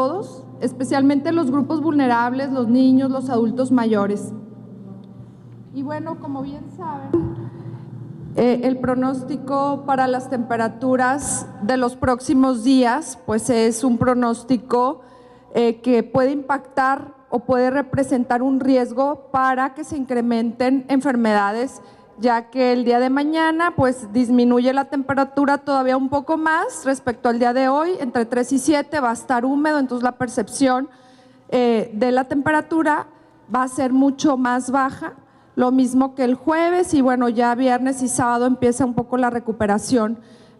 todos, especialmente los grupos vulnerables, los niños, los adultos mayores. Y bueno, como bien saben, el pronóstico para las temperaturas de los próximos días, pues es un pronóstico que puede impactar o puede representar un riesgo para que se incrementen enfermedades, ya que el día de mañana pues disminuye la temperatura todavía un poco más respecto al día de hoy, entre 3 y 7 va a estar húmedo, entonces la percepción de la temperatura va a ser mucho más baja, lo mismo que el jueves, y bueno, ya viernes y sábado empieza un poco la recuperación,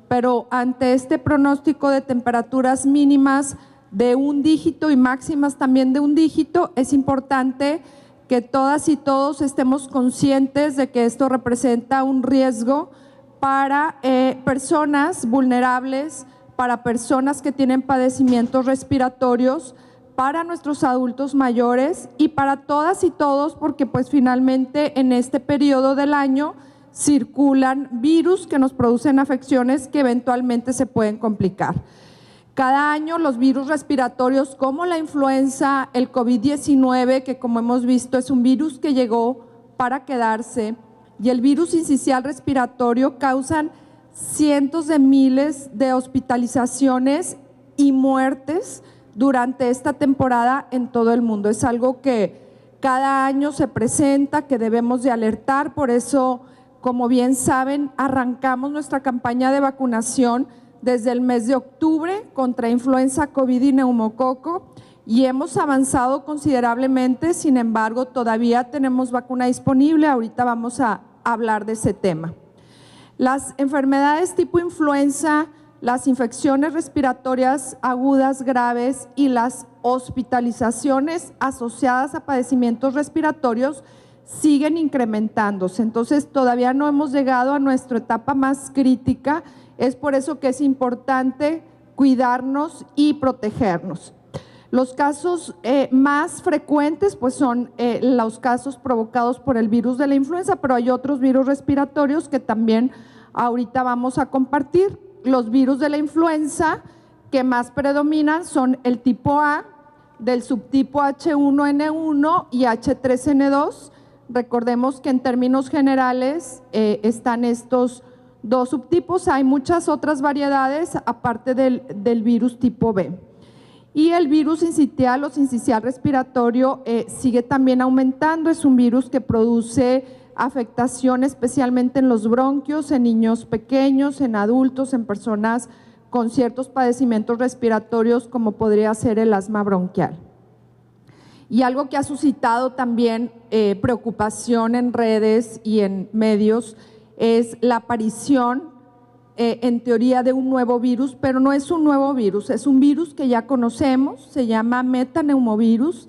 pero ante este pronóstico de temperaturas mínimas de un dígito y máximas también de un dígito, es importante que todas y todos estemos conscientes de que esto representa un riesgo para personas vulnerables, para personas que tienen padecimientos respiratorios, para nuestros adultos mayores y para todas y todos, porque pues finalmente en este periodo del año circulan virus que nos producen afecciones que eventualmente se pueden complicar. Cada año los virus respiratorios como la influenza, el COVID-19, que como hemos visto es un virus que llegó para quedarse, y el virus sincicial respiratorio causan cientos de miles de hospitalizaciones y muertes durante esta temporada en todo el mundo. Es algo que cada año se presenta, que debemos de alertar, por eso, como bien saben, arrancamos nuestra campaña de vacunación desde el mes de octubre contra influenza, COVID y neumococo, y hemos avanzado considerablemente. Sin embargo, todavía tenemos vacuna disponible, ahorita vamos a hablar de ese tema. Las enfermedades tipo influenza, las infecciones respiratorias agudas graves y las hospitalizaciones asociadas a padecimientos respiratorios siguen incrementándose, entonces todavía no hemos llegado a nuestra etapa más crítica. Es por eso que es importante cuidarnos y protegernos. Los casos más frecuentes pues son los casos provocados por el virus de la influenza, pero hay otros virus respiratorios que también ahorita vamos a compartir. Los virus de la influenza que más predominan son el tipo A, del subtipo H1N1 y H3N2. Recordemos que en términos generales están estos dos subtipos, hay muchas otras variedades aparte del virus tipo B. Y el virus sincitial o sincicial respiratorio sigue también aumentando, es un virus que produce afectación especialmente en los bronquios, en niños pequeños, en adultos, en personas con ciertos padecimientos respiratorios como podría ser el asma bronquial. Y algo que ha suscitado también preocupación en redes y en medios es la aparición en teoría de un nuevo virus, pero no es un nuevo virus, es un virus que ya conocemos, se llama metaneumovirus,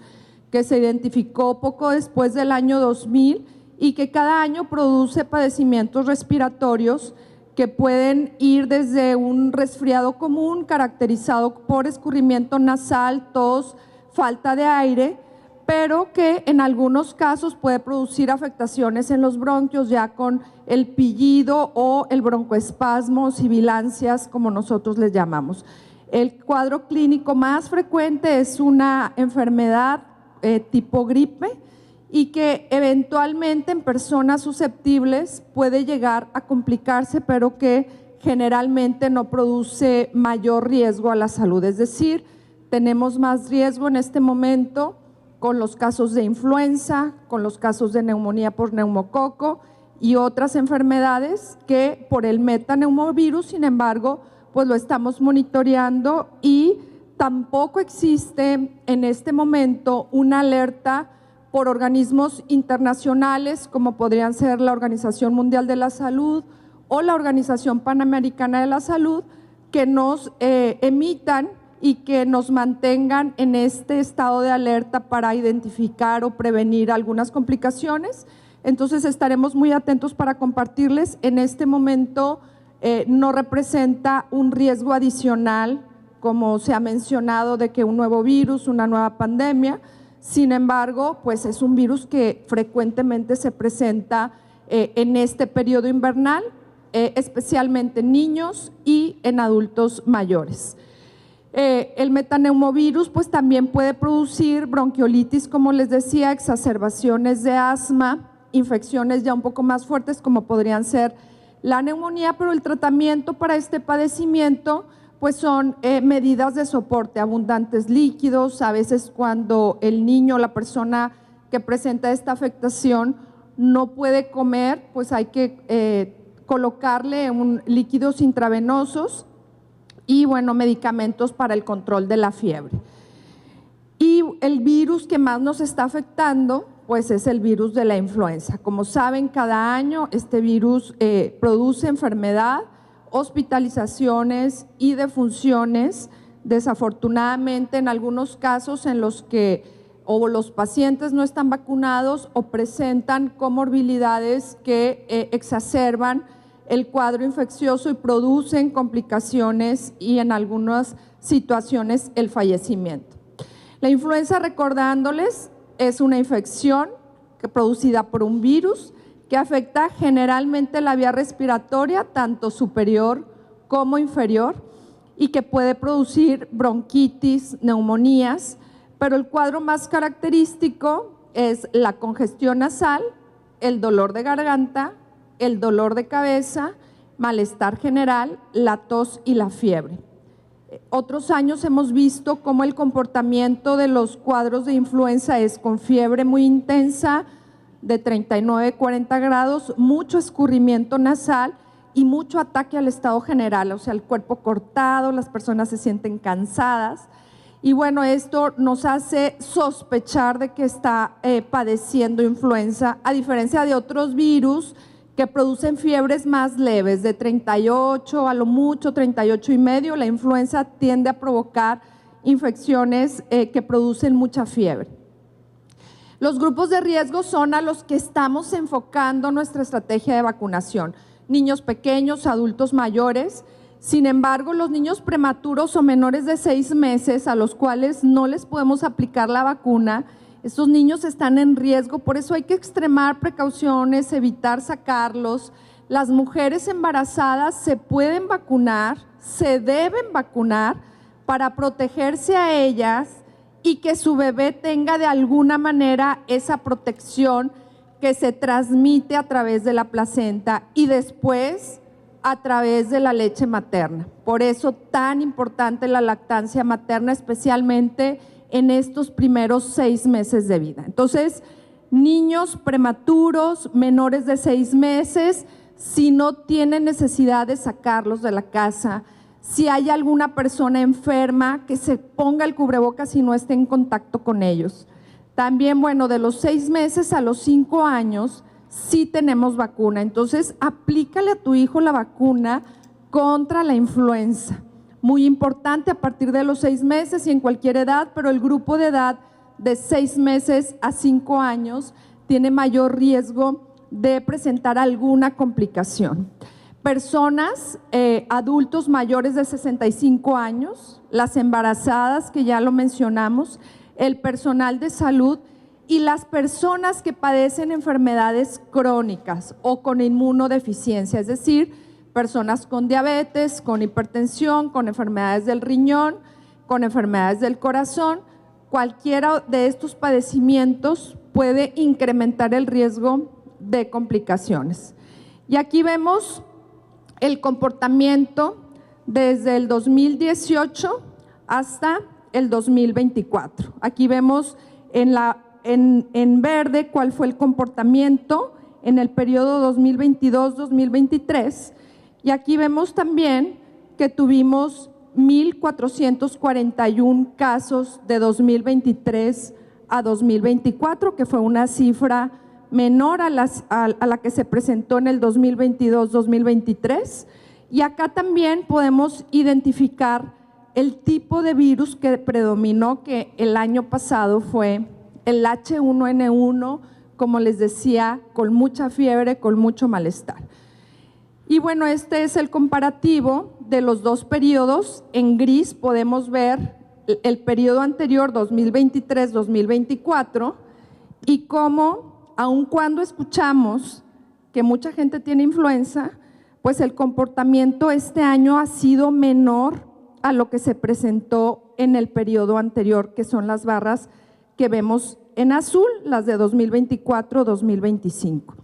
que se identificó poco después del año 2000 y que cada año produce padecimientos respiratorios que pueden ir desde un resfriado común caracterizado por escurrimiento nasal, tos, falta de aire, pero que en algunos casos puede producir afectaciones en los bronquios ya con el pillido o el broncoespasmo, sibilancias, como nosotros les llamamos. El cuadro clínico más frecuente es una enfermedad tipo gripe y que eventualmente en personas susceptibles puede llegar a complicarse, pero que generalmente no produce mayor riesgo a la salud. Es decir, tenemos más riesgo en este momento con los casos de influenza, con los casos de neumonía por neumococo y otras enfermedades que por el metaneumovirus. Sin embargo, pues lo estamos monitoreando y tampoco existe en este momento una alerta por organismos internacionales como podrían ser la Organización Mundial de la Salud o la Organización Panamericana de la Salud que nos emitan y que nos mantengan en este estado de alerta para identificar o prevenir algunas complicaciones. Entonces estaremos muy atentos para compartirles. En este momento no representa un riesgo adicional, como se ha mencionado, de que un nuevo virus, una nueva pandemia. Sin embargo, pues es un virus que frecuentemente se presenta en este periodo invernal, especialmente en niños y en adultos mayores. El metaneumovirus pues también puede producir bronquiolitis, como les decía, exacerbaciones de asma, infecciones ya un poco más fuertes como podrían ser la neumonía, pero el tratamiento para este padecimiento pues son medidas de soporte, abundantes líquidos. A veces cuando el niño o la persona que presenta esta afectación no puede comer, pues hay que colocarle líquidos intravenosos y bueno, medicamentos para el control de la fiebre. Y el virus que más nos está afectando pues es el virus de la influenza. Como saben, cada año este virus produce enfermedad, hospitalizaciones y defunciones. Desafortunadamente, en algunos casos en los que los pacientes no están vacunados o presentan comorbilidades que exacerban el cuadro infeccioso y producen complicaciones y en algunas situaciones el fallecimiento. La influenza, recordándoles, es una infección producida por un virus que afecta generalmente la vía respiratoria, tanto superior como inferior, y que puede producir bronquitis, neumonías, pero el cuadro más característico es la congestión nasal, el dolor de garganta, el dolor de cabeza, malestar general, la tos y la fiebre. Otros años hemos visto cómo el comportamiento de los cuadros de influenza es con fiebre muy intensa, de 39 a 40 grados, mucho escurrimiento nasal y mucho ataque al estado general, o sea, el cuerpo cortado, las personas se sienten cansadas. Y bueno, esto nos hace sospechar de que está padeciendo influenza, a diferencia de otros virus que producen fiebres más leves, de 38 a lo mucho 38,5. La influenza tiende a provocar infecciones que producen mucha fiebre. Los grupos de riesgo son a los que estamos enfocando nuestra estrategia de vacunación: niños pequeños, adultos mayores. Sin embargo, los niños prematuros o menores de 6 meses, a los cuales no les podemos aplicar la vacuna, estos niños están en riesgo, por eso hay que extremar precauciones, evitar sacarlos. Las mujeres embarazadas se pueden vacunar, se deben vacunar para protegerse a ellas y que su bebé tenga de alguna manera esa protección que se transmite a través de la placenta y después a través de la leche materna. Por eso tan importante la lactancia materna, especialmente en estos primeros 6 meses de vida. Entonces, niños prematuros, menores de 6 meses, si no tienen necesidad de sacarlos de la casa, si hay alguna persona enferma, que se ponga el cubrebocas y no esté en contacto con ellos. También, bueno, de los 6 meses a los 5 años, sí tenemos vacuna. Entonces, aplícale a tu hijo la vacuna contra la influenza. Muy importante a partir de los 6 meses y en cualquier edad, pero el grupo de edad de 6 meses a 5 años tiene mayor riesgo de presentar alguna complicación. Personas, adultos mayores de 65 años, las embarazadas, que ya lo mencionamos, el personal de salud y las personas que padecen enfermedades crónicas o con inmunodeficiencia, es decir, personas con diabetes, con hipertensión, con enfermedades del riñón, con enfermedades del corazón. Cualquiera de estos padecimientos puede incrementar el riesgo de complicaciones. Y aquí vemos el comportamiento desde el 2018 hasta el 2024. Aquí vemos en verde cuál fue el comportamiento en el periodo 2022-2023. Y aquí vemos también que tuvimos 1,441 casos de 2023 a 2024, que fue una cifra menor a la que se presentó en el 2022-2023. Y acá también podemos identificar el tipo de virus que predominó, que el año pasado fue el H1N1, como les decía, con mucha fiebre, con mucho malestar. Y bueno, este es el comparativo de los dos periodos. En gris podemos ver el periodo anterior, 2023-2024, y cómo, aun cuando escuchamos que mucha gente tiene influenza, pues el comportamiento este año ha sido menor a lo que se presentó en el periodo anterior, que son las barras que vemos en azul, las de 2024-2025.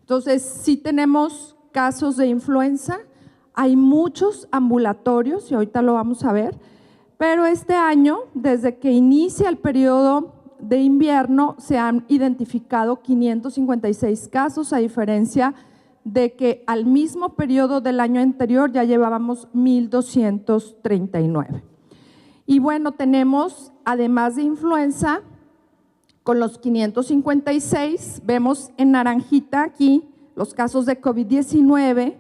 Entonces, sí tenemos casos de influenza, hay muchos ambulatorios y ahorita lo vamos a ver, pero este año, desde que inicia el periodo de invierno, se han identificado 556 casos, a diferencia de que al mismo periodo del año anterior ya llevábamos 1,239. Y bueno, tenemos, además de influenza, con los 556, vemos en naranjita aquí los casos de COVID-19,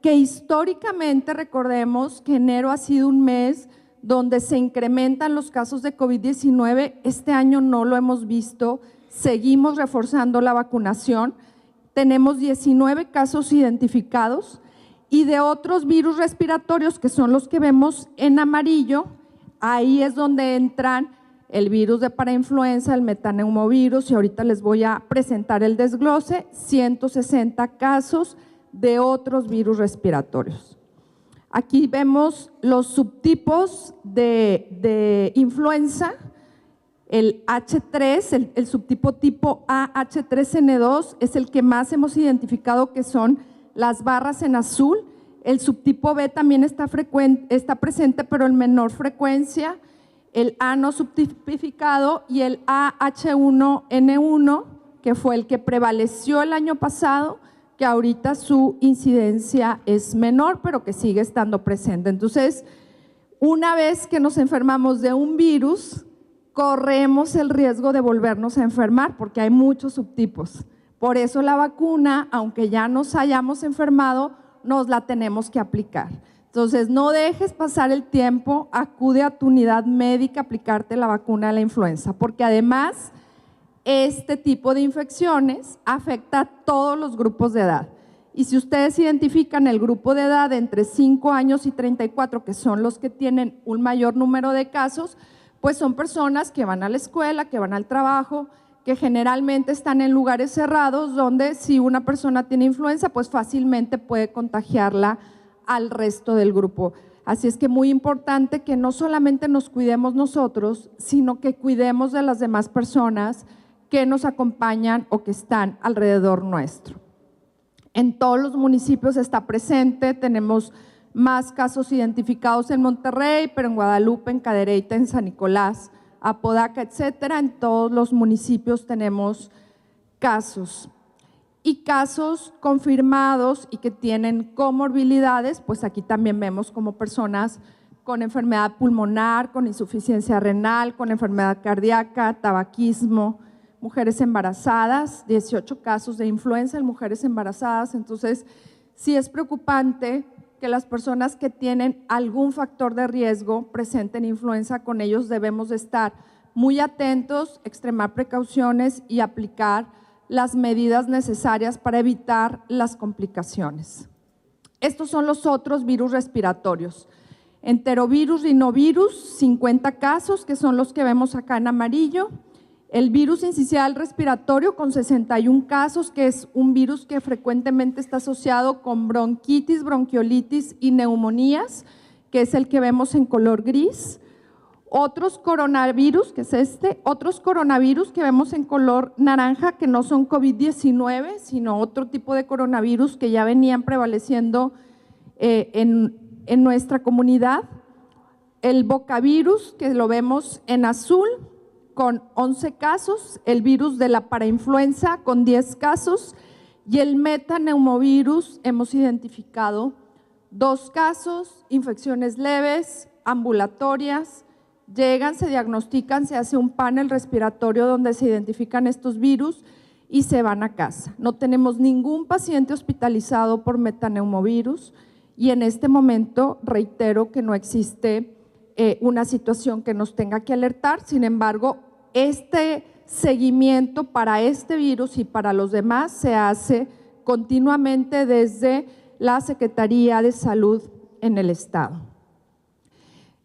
que históricamente recordemos que enero ha sido un mes donde se incrementan los casos de COVID-19. Este año no lo hemos visto, seguimos reforzando la vacunación. Tenemos 19 casos identificados y de otros virus respiratorios que son los que vemos en amarillo, ahí es donde entran el virus de parainfluenza, el metaneumovirus, y ahorita les voy a presentar el desglose, 160 casos de otros virus respiratorios. Aquí vemos los subtipos de influenza, el H3, el subtipo tipo A, H3N2, es el que más hemos identificado, que son las barras en azul. El subtipo B también está presente, pero en menor frecuencia. El A no subtipificado y el AH1N1, que fue el que prevaleció el año pasado, que ahorita su incidencia es menor, pero que sigue estando presente. Entonces, una vez que nos enfermamos de un virus, corremos el riesgo de volvernos a enfermar, porque hay muchos subtipos. Por eso la vacuna, aunque ya nos hayamos enfermado, nos la tenemos que aplicar. Entonces, no dejes pasar el tiempo, acude a tu unidad médica a aplicarte la vacuna de la influenza, porque además este tipo de infecciones afecta a todos los grupos de edad. Y si ustedes identifican el grupo de edad entre 5 años y 34, que son los que tienen un mayor número de casos, pues son personas que van a la escuela, que van al trabajo, que generalmente están en lugares cerrados, donde si una persona tiene influenza, pues fácilmente puede contagiarla al resto del grupo. Así es que muy importante que no solamente nos cuidemos nosotros, sino que cuidemos de las demás personas que nos acompañan o que están alrededor nuestro. En todos los municipios está presente, tenemos más casos identificados en Monterrey, pero en Guadalupe, en Cadereyta, en San Nicolás, Apodaca, etcétera. En todos los municipios tenemos casos. Y casos confirmados y que tienen comorbilidades, pues aquí también vemos como personas con enfermedad pulmonar, con insuficiencia renal, con enfermedad cardíaca, tabaquismo, mujeres embarazadas, 18 casos de influenza en mujeres embarazadas. Entonces, sí es preocupante que las personas que tienen algún factor de riesgo presenten influenza. Con ellos debemos de estar muy atentos, extremar precauciones y aplicar las medidas necesarias para evitar las complicaciones. Estos son los otros virus respiratorios. Enterovirus, rinovirus, 50 casos, que son los que vemos acá en amarillo. El virus incisional respiratorio con 61 casos, que es un virus que frecuentemente está asociado con bronquitis, bronquiolitis y neumonías, que es el que vemos en color gris. Otros coronavirus, que es otros coronavirus que vemos en color naranja, que no son COVID-19, sino otro tipo de coronavirus que ya venían prevaleciendo en nuestra comunidad. El bocavirus, que lo vemos en azul, con 11 casos, el virus de la parainfluenza con 10 casos y el metaneumovirus hemos identificado 2 casos, infecciones leves, ambulatorias, llegan, se diagnostican, se hace un panel respiratorio donde se identifican estos virus y se van a casa. No tenemos ningún paciente hospitalizado por metaneumovirus y en este momento reitero que no existe una situación que nos tenga que alertar. Sin embargo, este seguimiento para este virus y para los demás se hace continuamente desde la Secretaría de Salud en el estado.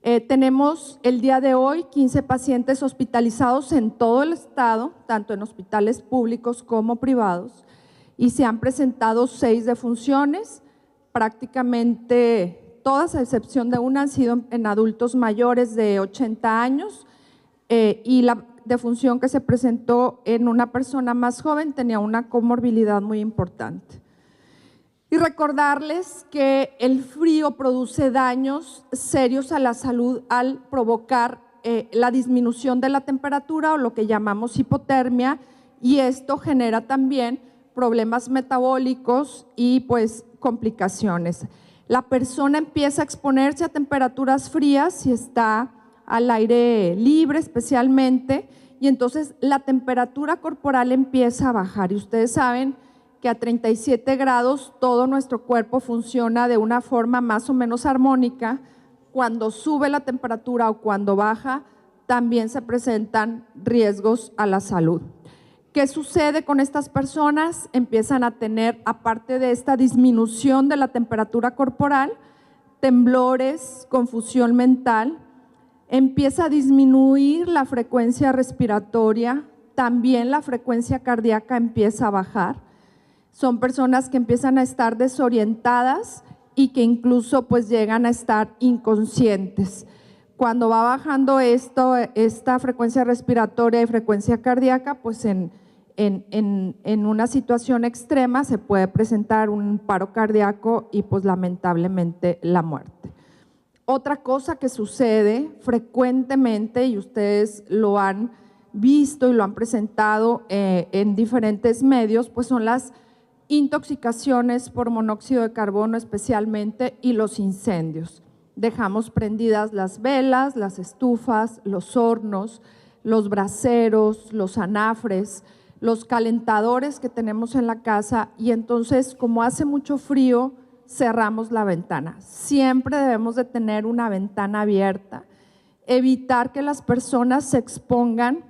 Tenemos el día de hoy 15 pacientes hospitalizados en todo el estado, tanto en hospitales públicos como privados, y se han presentado 6 defunciones, prácticamente todas a excepción de una han sido en adultos mayores de 80 años y la defunción que se presentó en una persona más joven tenía una comorbilidad muy importante. Y recordarles que el frío produce daños serios a la salud al provocar la disminución de la temperatura o lo que llamamos hipotermia, y esto genera también problemas metabólicos y pues complicaciones. La persona empieza a exponerse a temperaturas frías si está al aire libre especialmente, y entonces la temperatura corporal empieza a bajar. Y ustedes saben que a 37 grados todo nuestro cuerpo funciona de una forma más o menos armónica. Cuando sube la temperatura o cuando baja, también se presentan riesgos a la salud. ¿Qué sucede con estas personas? Empiezan a tener, aparte de esta disminución de la temperatura corporal, temblores, confusión mental, empieza a disminuir la frecuencia respiratoria, también la frecuencia cardíaca empieza a bajar. Son personas que empiezan a estar desorientadas y que incluso pues llegan a estar inconscientes. Cuando va bajando esta frecuencia respiratoria y frecuencia cardíaca, pues en una situación extrema se puede presentar un paro cardíaco y pues lamentablemente la muerte. Otra cosa que sucede frecuentemente, y ustedes lo han visto y lo han presentado en diferentes medios, pues son las intoxicaciones por monóxido de carbono especialmente, y los incendios. Dejamos prendidas las velas, las estufas, los hornos, los braseros, los anafres, los calentadores que tenemos en la casa, y entonces como hace mucho frío cerramos la ventana. Siempre debemos de tener una ventana abierta, evitar que las personas se expongan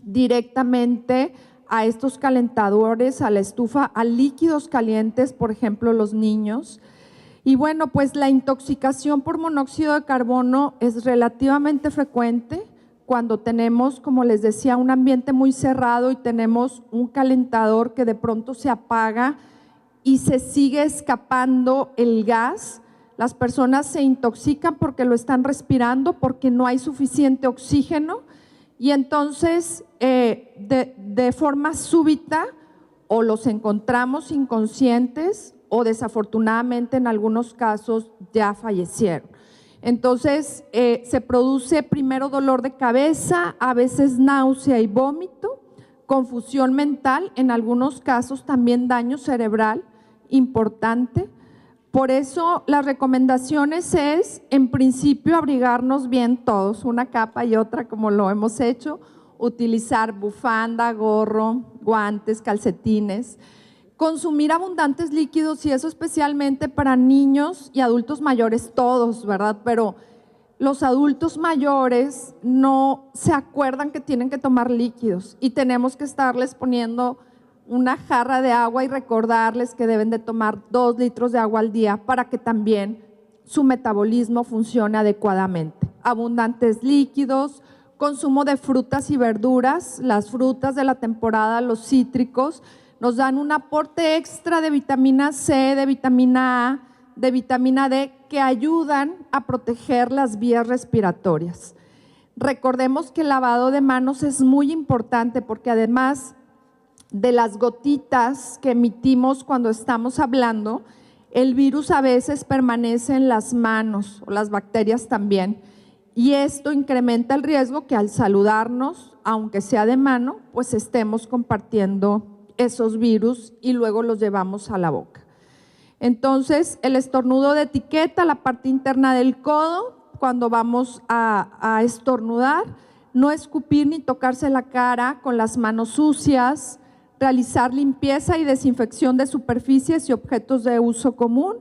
directamente a estos calentadores, a la estufa, a líquidos calientes, por ejemplo los niños. Y bueno, pues la intoxicación por monóxido de carbono es relativamente frecuente cuando tenemos, como les decía, un ambiente muy cerrado y tenemos un calentador que de pronto se apaga y se sigue escapando el gas. Las personas se intoxican porque lo están respirando, porque no hay suficiente oxígeno, y entonces de forma súbita o los encontramos inconscientes o desafortunadamente en algunos casos ya fallecieron. Entonces se produce primero dolor de cabeza, a veces náusea y vómito, confusión mental, en algunos casos también daño cerebral importante. Por eso las recomendaciones es, en principio, abrigarnos bien todos, una capa y otra como lo hemos hecho, utilizar bufanda, gorro, guantes, calcetines, consumir abundantes líquidos, y eso especialmente para niños y adultos mayores, todos, ¿verdad? Pero los adultos mayores no se acuerdan que tienen que tomar líquidos y tenemos que estarles poniendo una jarra de agua y recordarles que deben de tomar 2 litros de agua al día para que también su metabolismo funcione adecuadamente. Abundantes líquidos, consumo de frutas y verduras, las frutas de la temporada, los cítricos, nos dan un aporte extra de vitamina C, de vitamina A, de vitamina D, que ayudan a proteger las vías respiratorias. Recordemos que el lavado de manos es muy importante porque además de las gotitas que emitimos cuando estamos hablando, el virus a veces permanece en las manos, o las bacterias también, y esto incrementa el riesgo que al saludarnos, aunque sea de mano, pues estemos compartiendo esos virus y luego los llevamos a la boca. Entonces, el estornudo de etiqueta, la parte interna del codo, cuando vamos a estornudar, no escupir ni tocarse la cara con las manos sucias, realizar limpieza y desinfección de superficies y objetos de uso común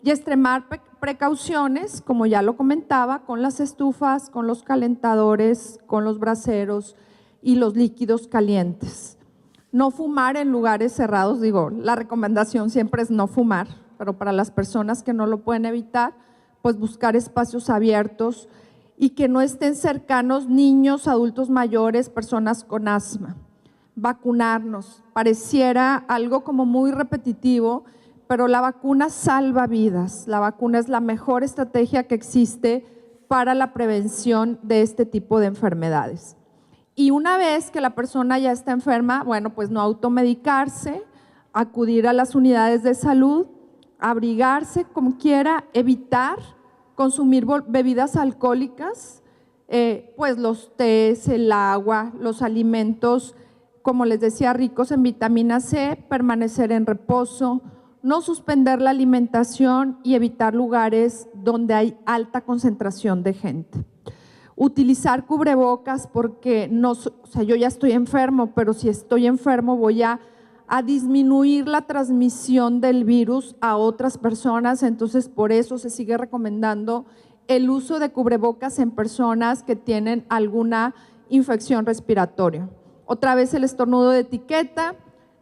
y extremar precauciones, como ya lo comentaba, con las estufas, con los calentadores, con los braseros y los líquidos calientes. No fumar en lugares cerrados, digo, la recomendación siempre es no fumar, pero para las personas que no lo pueden evitar, pues buscar espacios abiertos y que no estén cercanos niños, adultos mayores, personas con asma. Vacunarnos, pareciera algo como muy repetitivo, pero la vacuna salva vidas. La vacuna es la mejor estrategia que existe para la prevención de este tipo de enfermedades. Y una vez que la persona ya está enferma, bueno, pues no automedicarse, acudir a las unidades de salud, abrigarse como quiera, evitar consumir bebidas alcohólicas, pues los tés, el agua, los alimentos, como les decía, ricos en vitamina C, permanecer en reposo, no suspender la alimentación y evitar lugares donde hay alta concentración de gente. Utilizar cubrebocas porque yo ya estoy enfermo, pero si estoy enfermo voy a disminuir la transmisión del virus a otras personas, entonces por eso se sigue recomendando el uso de cubrebocas en personas que tienen alguna infección respiratoria. Otra vez el estornudo de etiqueta,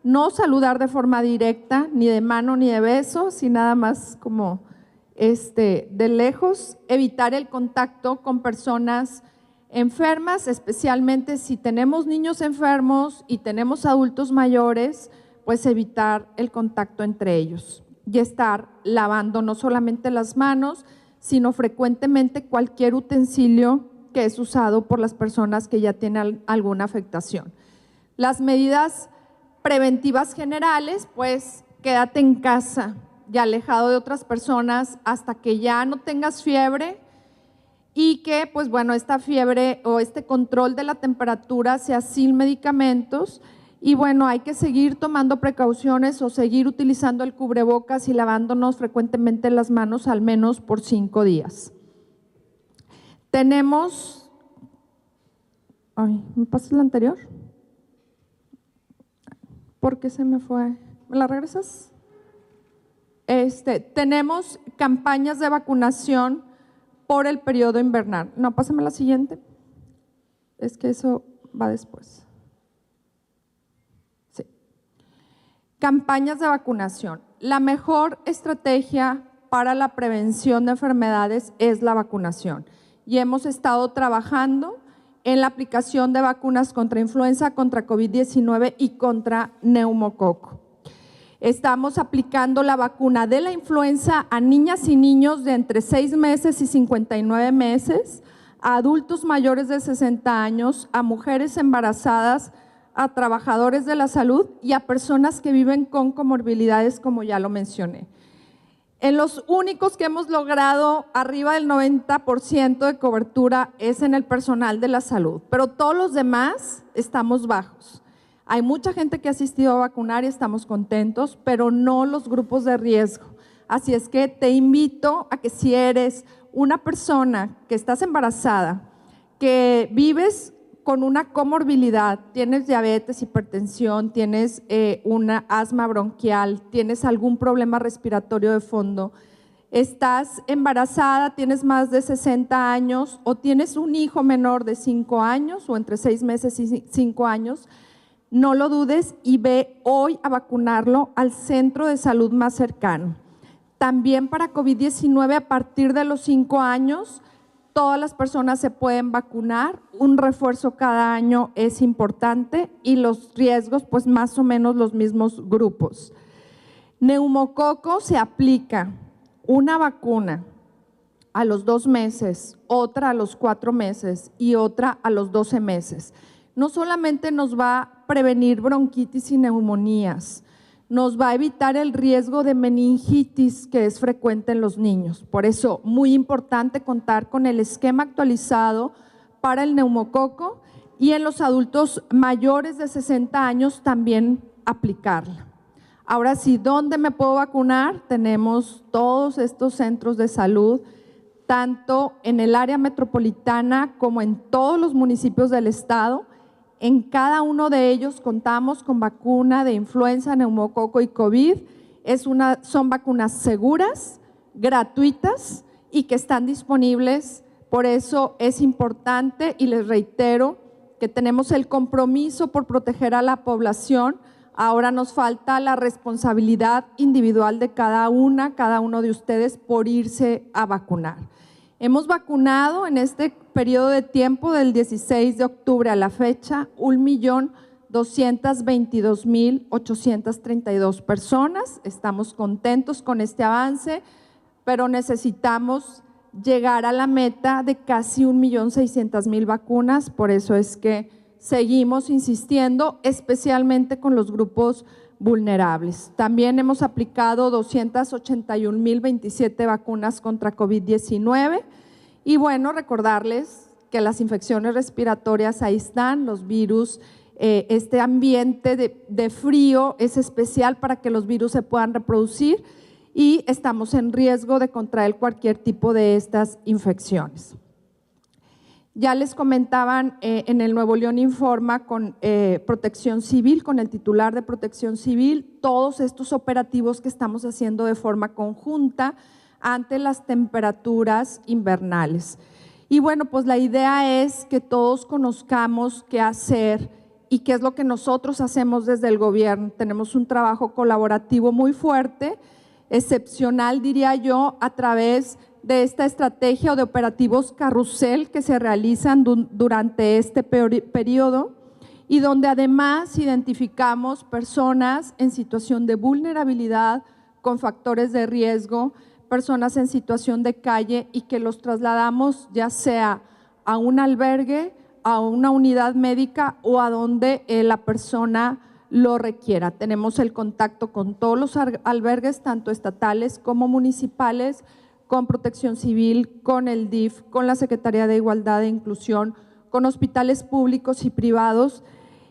no saludar de forma directa, ni de mano ni de beso, sino nada más como de lejos, evitar el contacto con personas enfermas, especialmente si tenemos niños enfermos y tenemos adultos mayores, pues evitar el contacto entre ellos y estar lavando no solamente las manos, sino frecuentemente cualquier utensilio que es usado por las personas que ya tienen alguna afectación. Las medidas preventivas generales, pues quédate en casa y alejado de otras personas hasta que ya no tengas fiebre y que, pues bueno, esta fiebre o este control de la temperatura sea sin medicamentos. Y bueno, hay que seguir tomando precauciones o seguir utilizando el cubrebocas y lavándonos frecuentemente las manos al menos por 5 días. Tenemos, ¿me pasas la anterior? ¿Por qué se me fue? ¿Me la regresas? Tenemos campañas de vacunación por el periodo invernal. No, pásame la siguiente. Es que eso va después. Sí. Campañas de vacunación. La mejor estrategia para la prevención de enfermedades es la vacunación. Y hemos estado trabajando en la aplicación de vacunas contra influenza, contra COVID-19 y contra neumococo. Estamos aplicando la vacuna de la influenza a niñas y niños de entre 6 meses y 59 meses, a adultos mayores de 60 años, a mujeres embarazadas, a trabajadores de la salud y a personas que viven con comorbilidades, como ya lo mencioné. En los únicos que hemos logrado arriba del 90% de cobertura es en el personal de la salud, pero todos los demás estamos bajos. Hay mucha gente que ha asistido a vacunar y estamos contentos, pero no los grupos de riesgo. Así es que te invito a que si eres una persona que estás embarazada, que vives con una comorbilidad, tienes diabetes, hipertensión, tienes una asma bronquial, tienes algún problema respiratorio de fondo, estás embarazada, tienes más de 60 años o tienes un hijo menor de 5 años o entre 6 meses y 5 años, no lo dudes y ve hoy a vacunarlo al centro de salud más cercano. También para COVID-19 a partir de los 5 años, todas las personas se pueden vacunar, un refuerzo cada año es importante y los riesgos pues más o menos los mismos grupos. Neumococo se aplica una vacuna a los 2 meses, otra a los 4 meses y otra a los 12 meses. No solamente nos va a prevenir bronquitis y neumonías, nos va a evitar el riesgo de meningitis que es frecuente en los niños. Por eso, muy importante contar con el esquema actualizado para el neumococo y en los adultos mayores de 60 años también aplicarla. Ahora sí, ¿dónde me puedo vacunar? Tenemos todos estos centros de salud, tanto en el área metropolitana como en todos los municipios del estado. En cada uno de ellos contamos con vacuna de influenza, neumococo y COVID. Son vacunas seguras, gratuitas y que están disponibles. Por eso es importante y les reitero que tenemos el compromiso por proteger a la población. Ahora nos falta la responsabilidad individual de cada uno de ustedes por irse a vacunar. Hemos vacunado en este periodo de tiempo del 16 de octubre a la fecha 1.200.000 222,832 personas. Estamos contentos con este avance, pero necesitamos llegar a la meta de casi 1,600,000 vacunas. Por eso es que seguimos insistiendo, especialmente con los grupos vulnerables. También hemos aplicado 281,027 vacunas contra COVID-19 y bueno, recordarles que las infecciones respiratorias ahí están, los virus, este ambiente de frío es especial para que los virus se puedan reproducir y estamos en riesgo de contraer cualquier tipo de estas infecciones. Ya les comentaban en el Nuevo León Informa con Protección Civil, con el titular de Protección Civil, todos estos operativos que estamos haciendo de forma conjunta ante las temperaturas invernales. Y bueno, pues la idea es que todos conozcamos qué hacer y qué es lo que nosotros hacemos desde el gobierno. Tenemos un trabajo colaborativo muy fuerte, excepcional diría yo, a través de esta estrategia o de operativos carrusel que se realizan durante este periodo y donde además identificamos personas en situación de vulnerabilidad con factores de riesgo, personas en situación de calle y que los trasladamos ya sea a un albergue, a una unidad médica o a donde la persona lo requiera. Tenemos el contacto con todos los albergues, tanto estatales como municipales, con Protección Civil, con el DIF, con la Secretaría de Igualdad e Inclusión, con hospitales públicos y privados.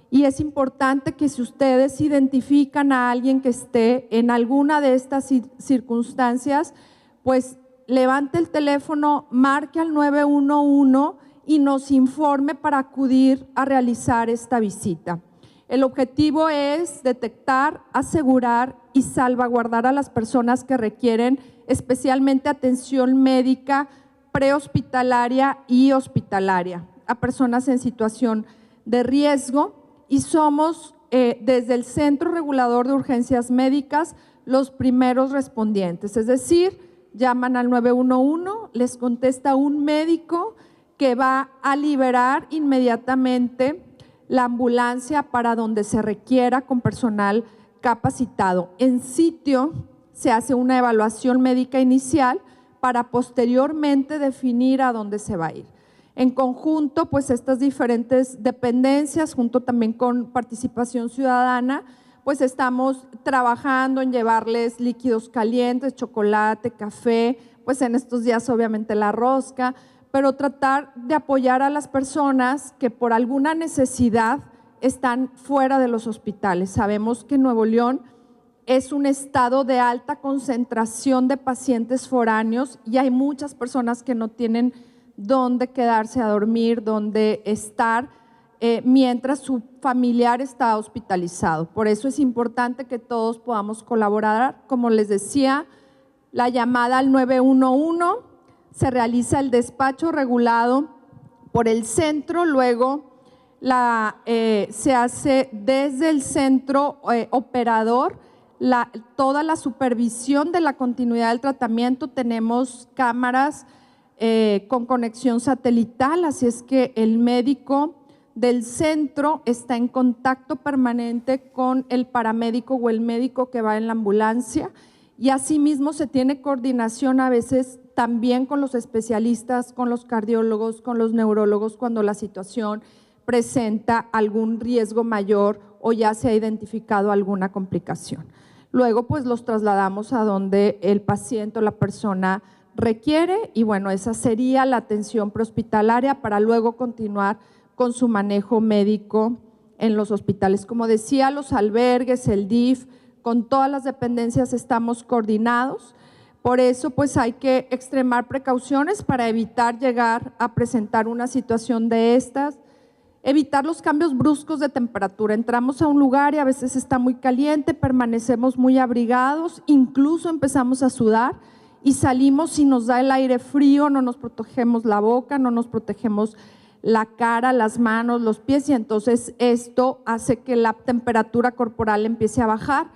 Y es importante que si ustedes identifican a alguien que esté en alguna de estas circunstancias, pues levante el teléfono, marque al 911 y nos informe para acudir a realizar esta visita. El objetivo es detectar, asegurar y salvaguardar a las personas que requieren especialmente atención médica prehospitalaria y hospitalaria, a personas en situación de riesgo, y somos desde el Centro Regulador de Urgencias Médicas los primeros respondientes, es decir, llaman al 911, les contesta un médico que va a liberar inmediatamente la ambulancia para donde se requiera con personal capacitado. En sitio se hace una evaluación médica inicial para posteriormente definir a dónde se va a ir. En conjunto, pues estas diferentes dependencias, junto también con participación ciudadana, pues estamos trabajando en llevarles líquidos calientes, chocolate, café, pues en estos días obviamente la rosca, pero tratar de apoyar a las personas que por alguna necesidad están fuera de los hospitales. Sabemos que Nuevo León es un estado de alta concentración de pacientes foráneos y hay muchas personas que no tienen dónde quedarse a dormir, dónde estar mientras su familiar está hospitalizado. Por eso es importante que todos podamos colaborar. Como les decía, la llamada al 911, se realiza el despacho regulado por el centro, luego se hace desde el centro operador toda la supervisión de la continuidad del tratamiento. Tenemos cámaras con conexión satelital, así es que el médico del centro está en contacto permanente con el paramédico o el médico que va en la ambulancia y asimismo se tiene coordinación a veces también con los especialistas, con los cardiólogos, con los neurólogos cuando la situación presenta algún riesgo mayor o ya se ha identificado alguna complicación. Luego pues los trasladamos a donde el paciente o la persona requiere y bueno, esa sería la atención prehospitalaria para luego continuar con su manejo médico en los hospitales. Como decía, los albergues, el DIF, con todas las dependencias estamos coordinados. Por eso pues hay que extremar precauciones para evitar llegar a presentar una situación de estas, evitar los cambios bruscos de temperatura. Entramos a un lugar y a veces está muy caliente, permanecemos muy abrigados, incluso empezamos a sudar y salimos y nos da el aire frío, no nos protegemos la boca, no nos protegemos la cara, las manos, los pies y entonces esto hace que la temperatura corporal empiece a bajar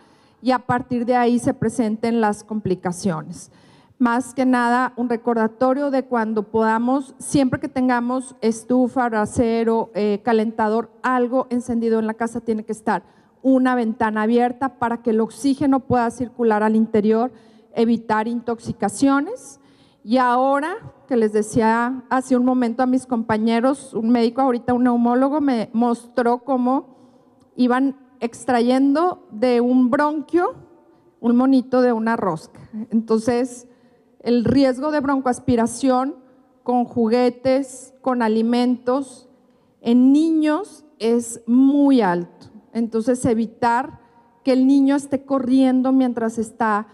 y a partir de ahí se presenten las complicaciones. Más que nada, un recordatorio de cuando podamos, siempre que tengamos estufa, brasero, calentador, algo encendido en la casa, tiene que estar una ventana abierta para que el oxígeno pueda circular al interior, evitar intoxicaciones. Y ahora, que les decía hace un momento a mis compañeros, un médico, ahorita un neumólogo, me mostró cómo iban extrayendo de un bronquio un monito de una rosca. Entonces, el riesgo de broncoaspiración con juguetes, con alimentos, en niños es muy alto. Entonces, evitar que el niño esté corriendo mientras está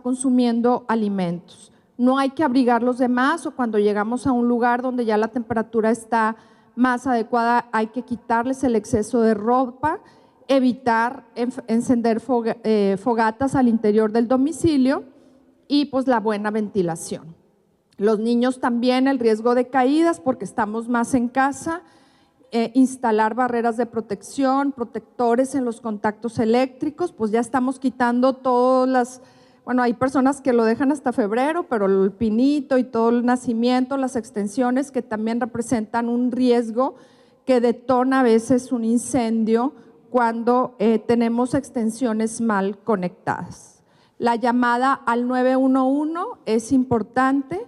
consumiendo alimentos. No hay que abrigarlos de más, o cuando llegamos a un lugar donde ya la temperatura está más adecuada, hay que quitarles el exceso de ropa, evitar encender fogatas al interior del domicilio y pues la buena ventilación. Los niños también, el riesgo de caídas porque estamos más en casa, instalar barreras de protección, protectores en los contactos eléctricos, pues ya estamos quitando todas las, bueno, hay personas que lo dejan hasta febrero, pero el pinito y todo el nacimiento, las extensiones que también representan un riesgo que detona a veces un incendio cuando tenemos extensiones mal conectadas. La llamada al 911 es importante.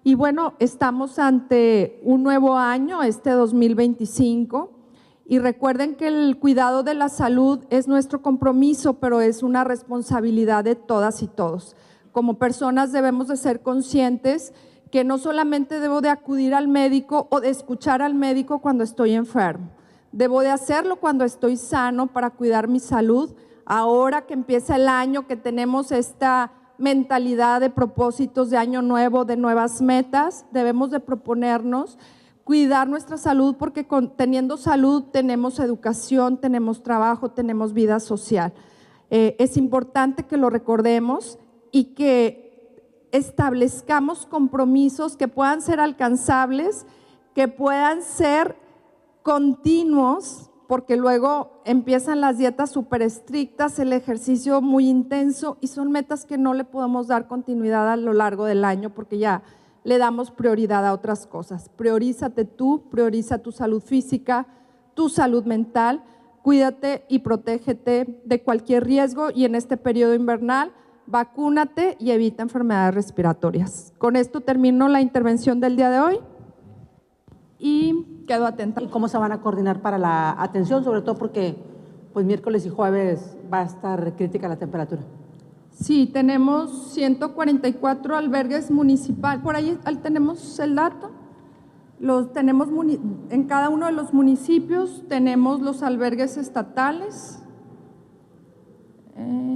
Y bueno, estamos ante un nuevo año, este 2025, y recuerden que el cuidado de la salud es nuestro compromiso, pero es una responsabilidad de todas y todos. Como personas debemos de ser conscientes que no solamente debo de acudir al médico o de escuchar al médico cuando estoy enfermo, debo de hacerlo cuando estoy sano para cuidar mi salud. Ahora que empieza el año, que tenemos esta mentalidad de propósitos de año nuevo, de nuevas metas, debemos de proponernos cuidar nuestra salud, porque teniendo salud tenemos educación, tenemos trabajo, tenemos vida social. Es importante que lo recordemos y que establezcamos compromisos que puedan ser alcanzables, que puedan ser continuos, porque luego empiezan las dietas súper estrictas, el ejercicio muy intenso, y son metas que no le podemos dar continuidad a lo largo del año porque ya le damos prioridad a otras cosas. Priorízate tú, prioriza tu salud física, tu salud mental, cuídate y protégete de cualquier riesgo, y en este periodo invernal vacúnate y evita enfermedades respiratorias. Con esto termino la intervención del día de hoy y quedo atenta. ¿Y cómo se van a coordinar para la atención? Sobre todo porque pues miércoles y jueves va a estar crítica la temperatura. Sí, tenemos 144 albergues municipales. Por ahí tenemos el dato. Tenemos en cada uno de los municipios tenemos los albergues estatales.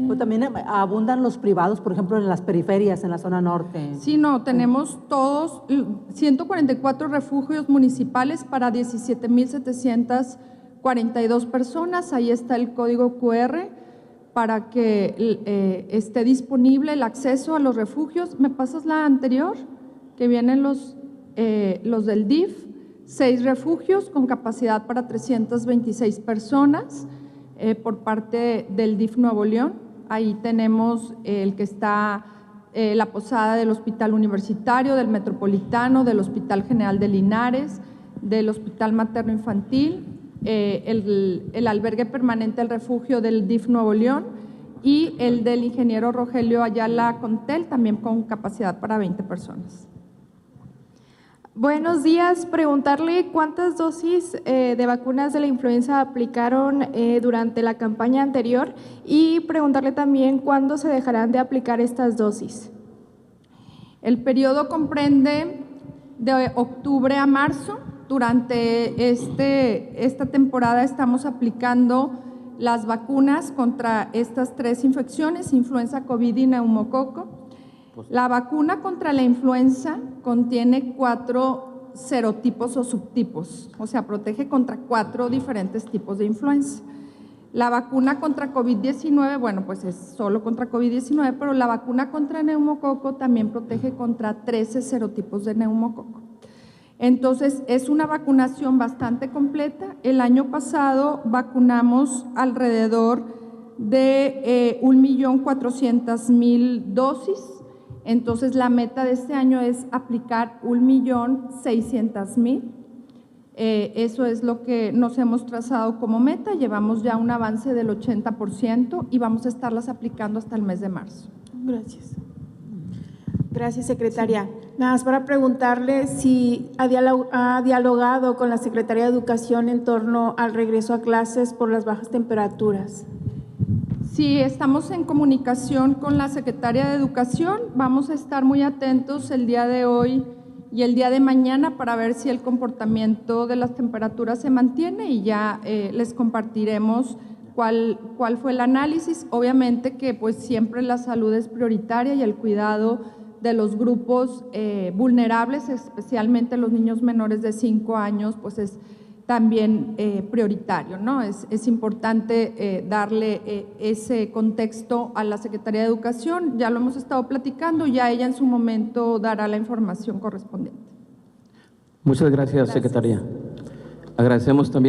Pues también abundan los privados, por ejemplo, en las periferias, en la zona norte. Sí, no, tenemos todos 144 refugios municipales para 17,742 personas. Ahí está el código QR para que esté disponible el acceso a los refugios. ¿Me pasas la anterior? Que vienen los del DIF, 6 refugios con capacidad para 326 personas por parte del DIF Nuevo León. Ahí tenemos el que está la posada del Hospital Universitario, del Metropolitano, del Hospital General de Linares, del Hospital Materno Infantil, el albergue permanente, el refugio del DIF Nuevo León, y el del ingeniero Rogelio Ayala Contel, también con capacidad para 20 personas. Buenos días, preguntarle cuántas dosis de vacunas de la influenza aplicaron durante la campaña anterior, y preguntarle también cuándo se dejarán de aplicar estas dosis. El periodo comprende de octubre a marzo. Durante esta temporada estamos aplicando las vacunas contra estas 3 infecciones, influenza, COVID y neumococo. La vacuna contra la influenza contiene 4 serotipos o subtipos, o sea, protege contra 4 diferentes tipos de influenza. La vacuna contra COVID-19, bueno, pues es solo contra COVID-19, pero la vacuna contra neumococo también protege contra 13 serotipos de neumococo. Entonces, es una vacunación bastante completa. El año pasado vacunamos alrededor de 1.400.000 dosis. Entonces, la meta de este año es aplicar 1.600.000. Eso es lo que nos hemos trazado como meta. Llevamos ya un avance del 80% y vamos a estarlas aplicando hasta el mes de marzo. Gracias. Gracias, secretaria. Sí. Nada más para preguntarle si ha dialogado con la Secretaría de Educación en torno al regreso a clases por las bajas temperaturas. Sí, estamos en comunicación con la Secretaría de Educación. Vamos a estar muy atentos el día de hoy y el día de mañana para ver si el comportamiento de las temperaturas se mantiene y ya les compartiremos cuál fue el análisis. Obviamente que pues siempre la salud es prioritaria y el cuidado de los grupos vulnerables, especialmente los niños menores de 5 años, pues es también prioritario, ¿no? Es importante darle ese contexto a la Secretaría de Educación. Ya lo hemos estado platicando, ya ella en su momento dará la información correspondiente. Muchas gracias, secretaria. Agradecemos también